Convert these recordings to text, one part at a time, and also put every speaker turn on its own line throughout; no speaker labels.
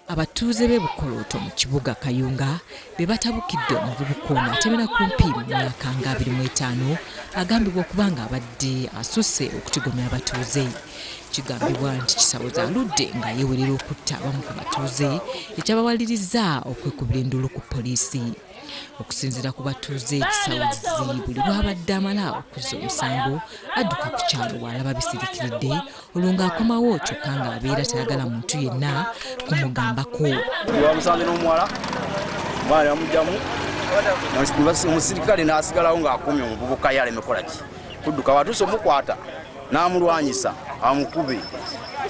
Abatuuze b'e Bukolooto mu kibuga Kayunga be batabukidde omuvubuka ono atemera kumpi mu myaka nga 25 agambibwa okuba nga abadde asusse okutigomya abatuuze. Kigambibwa nti Kisawuzi aludde nga yeewerera okutta abamu ku batuuze ekyabawaliriza okwekubira enduulu ku poliisi. Okusinziira ku batuuze, Kisawuzi buli bw'abadde amala okuzza omusango adduka ku kyalo w'alaba bisirikiridde olwo ng'akomawo kyokka ng'abeera tayagala muntu yenna kumugambako.
Bamusanze n'omuwala omwana yamugyamu omusirikale n'asigalawo ng'akumye omuvubuka ye aleme kola ki kudduka watuuse omukwata n'amulwanyisa amukube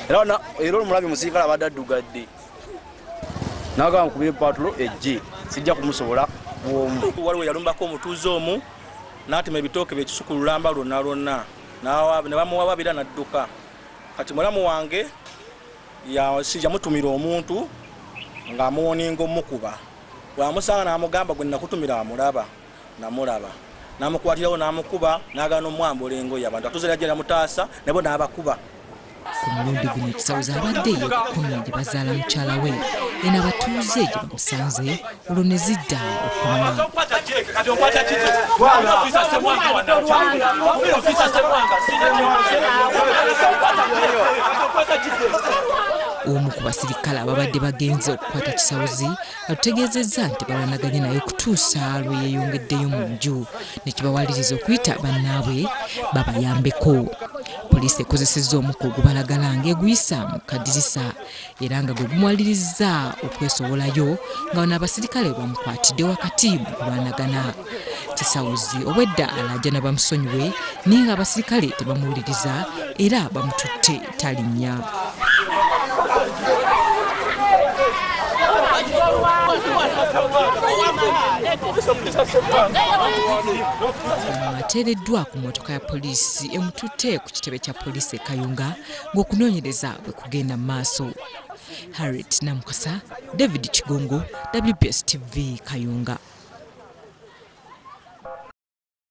era omulabye omusirikale abadde addugadde n'agamba mukubire patulo ejje sijja kumusobola bwomu.
Waliwo yalumbako omutuuze omu n'atema ebitooke by'ekisuku lulamba lwonna lwonna ne bamuwabira n'adduka. Kati mulamu wange yamutumira omuntu ng'amuwoninga omukuba. Bw'amusanga n'amugamba gwe nakutumira amulaba, namulaba. N'amukwatirawo n'amukuba n'agaana omwambula engoye. Abantu atuuze yajja namutaasa nabo n'abakuba.
Ku mulundi guno Kisawuzi abadde yeekukumye gye bazaala mukyala we ena abatuuze gye bamusanze olwo ne zidda okunywa. Omu ku basirikale ababadde bagenze okukwata Kisawuzi atutegeezezza nti balanaganye naye kutuusa lwe yeeyongeddeyo mu nju ne kibawaliriza okuyita bannaabwe babayambeko. Poliisi ekozesezza omukka ogubalagala ng'eguyisa mu kadirisa era nga gwe gumuwaliriza okwesowolayo nga wano abasirikale bamukwatidde wakati mu kulwanagana. Kisawuzi obwedda alaajana bamusonyiwe naye nga abasirikale tebamuwuliriza era bamututte talinnya. Ateereddwa ku mmotoka ya poliisi emututte ku kitebe kya poliisi e Kayunga ng'okunoonyereza bwe kugenda mu maaso. Harriet Namukasa, David Kigongo, WBS TV Kayunga.